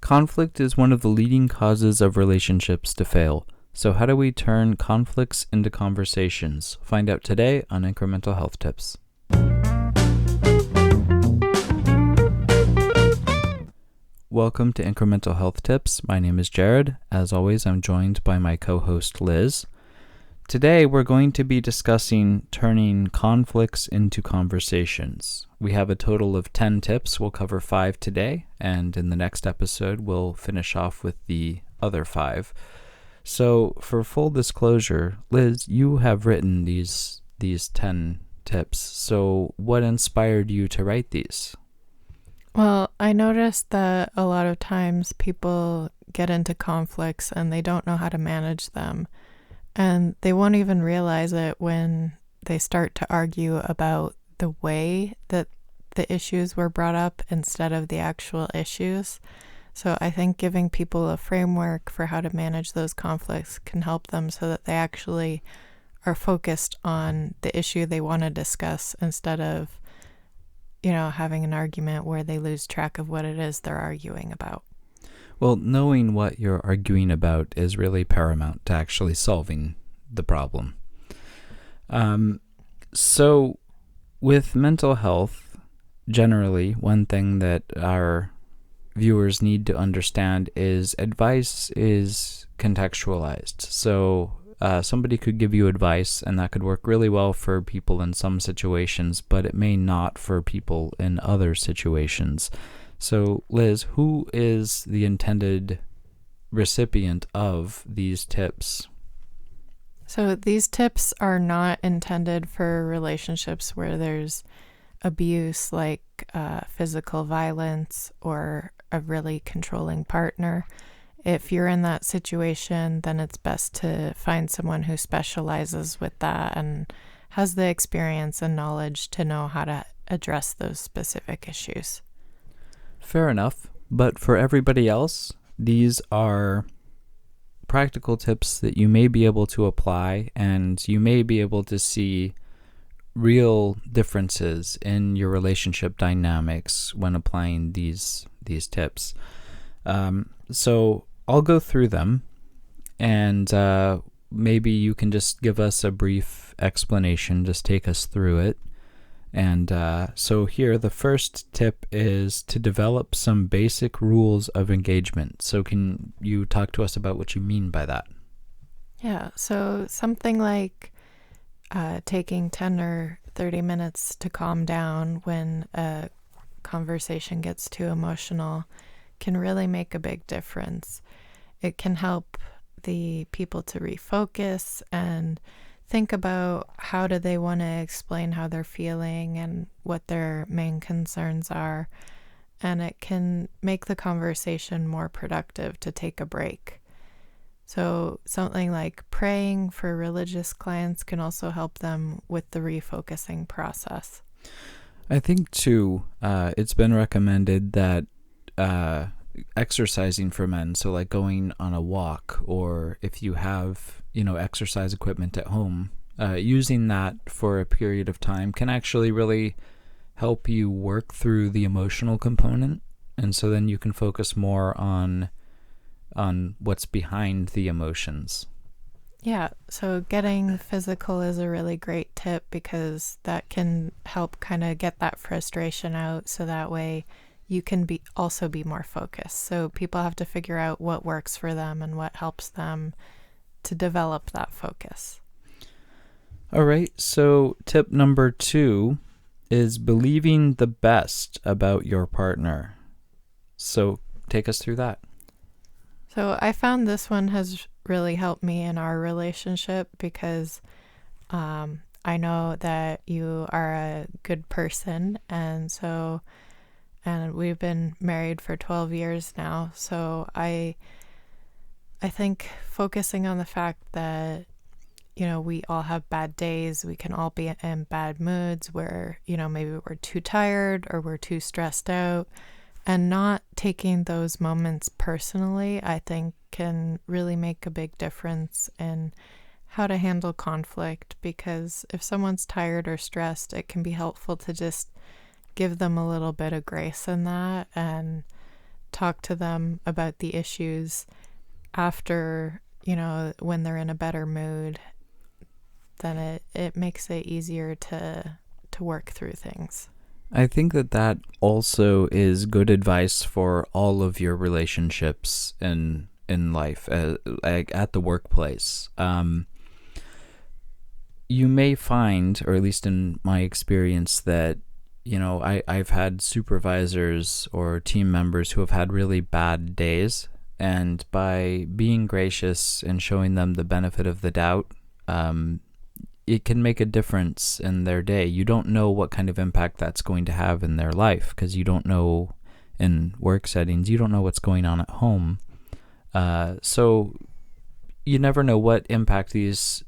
Conflict is one of the leading causes of relationships to fail. So how do we turn conflicts into conversations? Find out today on IncreMental Health Tips. Welcome to IncreMental Health Tips. My name is Jared. As always, I'm joined by my co-host Liz. Today, we're going to be discussing turning conflicts into conversations. We have a total of 10 tips. We'll cover 5 today, and in the next episode, we'll finish off with the other 5. So, for full disclosure, Liz, you have written these 10 tips. So, what inspired you to write these? Well, I noticed that a lot of times people get into conflicts and they don't know how to manage them. And they won't even realize it when they start to argue about the way that the issues were brought up instead of the actual issues. So I think giving people a framework for how to manage those conflicts can help them so that they actually are focused on the issue they want to discuss instead of, having an argument where they lose track of what it is they're arguing about. Well, knowing what you're arguing about is really paramount to actually solving the problem. So with mental health, generally, one thing that our viewers need to understand is advice is contextualized. So somebody could give you advice, and that could work really well for people in some situations, but it may not for people in other situations. So, Liz, who is the intended recipient of these tips? So these tips are not intended for relationships where there's abuse, like physical violence or a really controlling partner. If you're in that situation, then it's best to find someone who specializes with that and has the experience and knowledge to know how to address those specific issues. Fair enough. But for everybody else, these are practical tips that you may be able to apply, and you may be able to see real differences in your relationship dynamics when applying these tips. So I'll go through them, and maybe you can just give us a brief explanation, just take us through it. And so here, the first tip is to develop some basic rules of engagement. So can you talk to us about what you mean by that? Yeah, so something like taking 10 or 30 minutes to calm down when a conversation gets too emotional can really make a big difference. It can help the people to refocus and think about how do they want to explain how they're feeling and what their main concerns are. And it can make the conversation more productive to take a break. So something like praying for religious clients can also help them with the refocusing process. I think, too, it's been recommended that exercising for men, so like going on a walk, or if you have exercise equipment at home, using that for a period of time can actually really help you work through the emotional component, and so then you can focus more on what's behind the emotions. Yeah, so getting physical is a really great tip because that can help kind of get that frustration out, so that way you can also be more focused. So people have to figure out what works for them and what helps them to develop that focus. All right, so tip number 2 is believing the best about your partner. So take us through that. So I found this one has really helped me in our relationship because I know that you are a good person, and we've been married for 12 years now. So I think focusing on the fact that, we all have bad days, we can all be in bad moods where, maybe we're too tired or we're too stressed out, and not taking those moments personally, I think can really make a big difference in how to handle conflict. Because if someone's tired or stressed, it can be helpful to just give them a little bit of grace in that and talk to them about the issues after, when they're in a better mood, then it makes it easier to work through things. I think that also is good advice for all of your relationships in life, like at the workplace. You may find, or at least in my experience, that I've had supervisors or team members who have had really bad days, and by being gracious and showing them the benefit of the doubt, it can make a difference in their day. You don't know what kind of impact that's going to have in their life, because you don't know in work settings, you don't know what's going on at home. So you never know what impact these,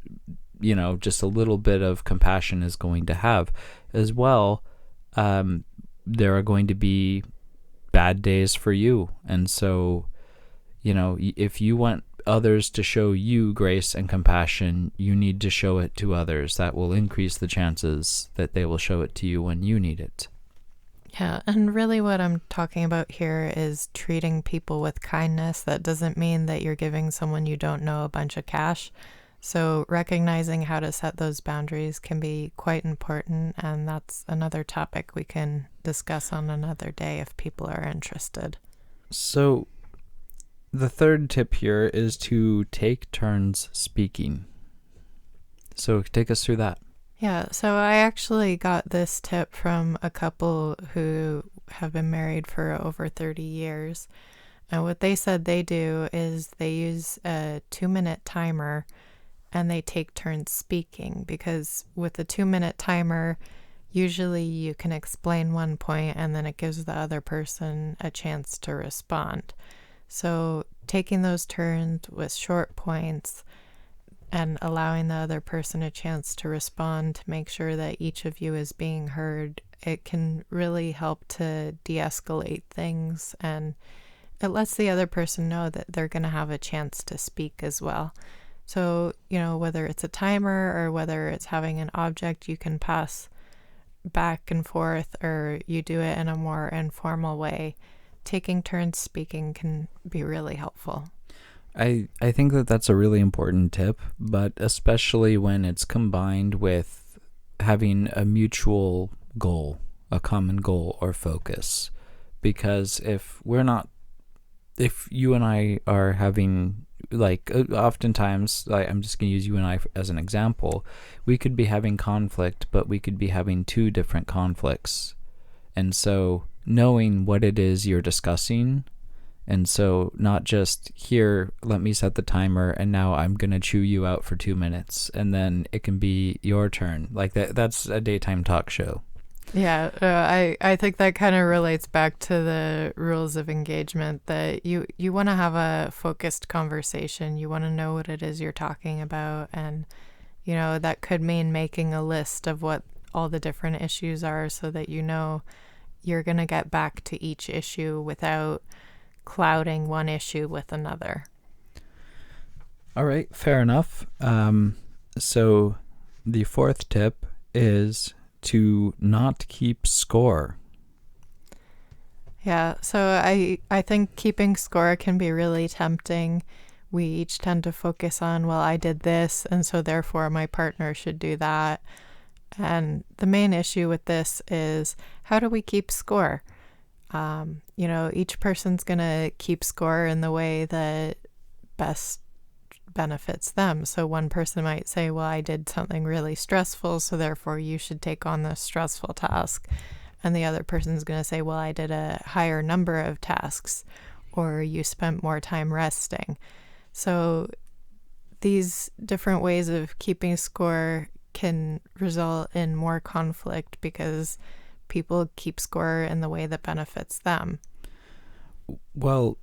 just a little bit of compassion is going to have. As well, there are going to be bad days for you. And so, if you want others to show you grace and compassion, you need to show it to others. That will increase the chances that they will show it to you when you need it. Yeah, and really what I'm talking about here is treating people with kindness. That doesn't mean that you're giving someone you don't know a bunch of cash. So recognizing how to set those boundaries can be quite important, and that's another topic we can discuss on another day if people are interested. So the third tip here is to take turns speaking. So take us through that. Yeah, so I actually got this tip from a couple who have been married for over 30 years. And what they said they do is they use a 2-minute timer and they take turns speaking, because with a 2-minute timer, usually you can explain one point and then it gives the other person a chance to respond. So taking those turns with short points and allowing the other person a chance to respond to make sure that each of you is being heard, it can really help to de-escalate things, and it lets the other person know that they're going to have a chance to speak as well. So, whether it's a timer or whether it's having an object you can pass back and forth, or you do it in a more informal way, taking turns speaking can be really helpful. I think that's a really important tip, but especially when it's combined with having a mutual goal, a common goal or focus. Because if you and I are having, oftentimes, I'm just going to use you and I as an example, we could be having conflict, but we could be having 2 different conflicts. And so knowing what it is you're discussing, and so not just here, let me set the timer and now I'm going to chew you out for 2 minutes and then it can be your turn. Like that's a daytime talk show. Yeah, I think that kind of relates back to the rules of engagement, that you want to have a focused conversation. You want to know what it is you're talking about. And, that could mean making a list of what all the different issues are so that you're going to get back to each issue without clouding one issue with another. All right, fair enough. So the 4th tip is to not keep score. Yeah, so I think keeping score can be really tempting. We each tend to focus on, well, I did this, and so therefore my partner should do that. And the main issue with this is, how do we keep score? Each person's going to keep score in the way that best benefits them. So one person might say, well, I did something really stressful, so therefore you should take on this stressful task. And the other person's going to say, well, I did a higher number of tasks, or you spent more time resting. So these different ways of keeping score can result in more conflict because people keep score in the way that benefits them. Well,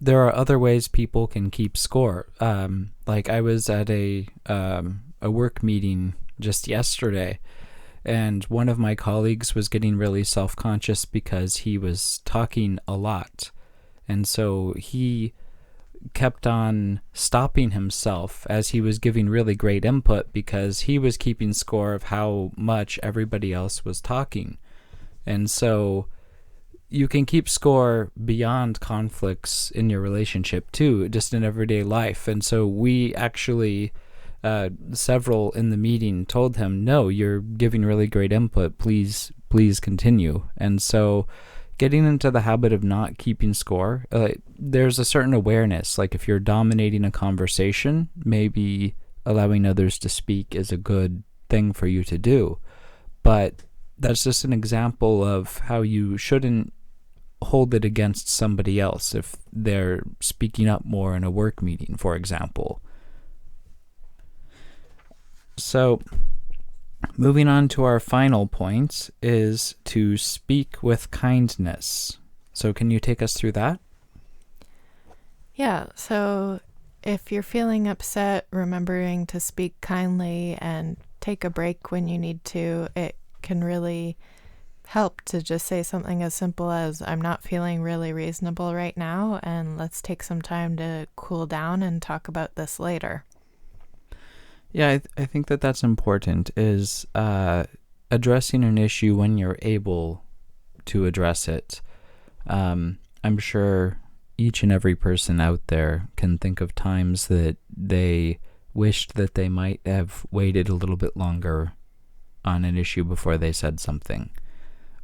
there are other ways people can keep score. I was at a work meeting just yesterday, and one of my colleagues was getting really self-conscious because he was talking a lot. And so he kept on stopping himself as he was giving really great input because he was keeping score of how much everybody else was talking. And so you can keep score beyond conflicts in your relationship too, just in everyday life. And so we actually, several in the meeting told him, no, you're giving really great input. Please continue. And so getting into the habit of not keeping score, there's a certain awareness. Like if you're dominating a conversation, maybe allowing others to speak is a good thing for you to do. But that's just an example of how you shouldn't hold it against somebody else if they're speaking up more in a work meeting, for example. So moving on to our final point is to speak with kindness. So can you take us through that? Yeah, so if you're feeling upset, remembering to speak kindly and take a break when you need to, it can really help to just say something as simple as, I'm not feeling really reasonable right now, and let's take some time to cool down and talk about this later. Yeah, I think that's important, is addressing an issue when you're able to address it. I'm sure each and every person out there can think of times that they wished that they might have waited a little bit longer on an issue before they said something.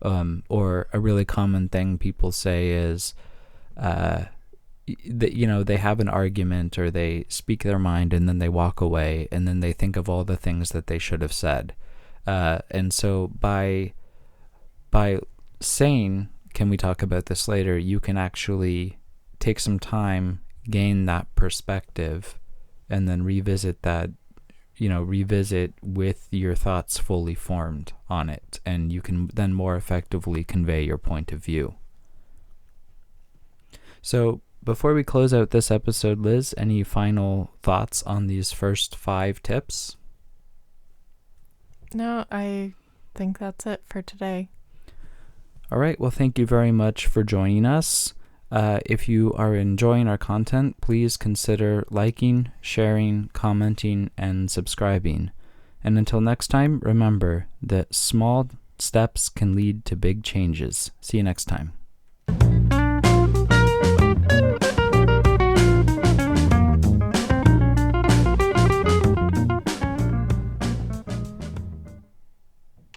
Or a really common thing people say is that, they have an argument or they speak their mind and then they walk away and then they think of all the things that they should have said. And so by saying, can we talk about this later, you can actually take some time, gain that perspective, and then revisit that, revisit with your thoughts fully formed on it, and you can then more effectively convey your point of view. So before we close out this episode, Liz, any final thoughts on these first 5 tips? No, I think that's it for today. All right. Well, thank you very much for joining us. If you are enjoying our content, please consider liking, sharing, commenting, and subscribing. And until next time, remember that small steps can lead to big changes. See you next time.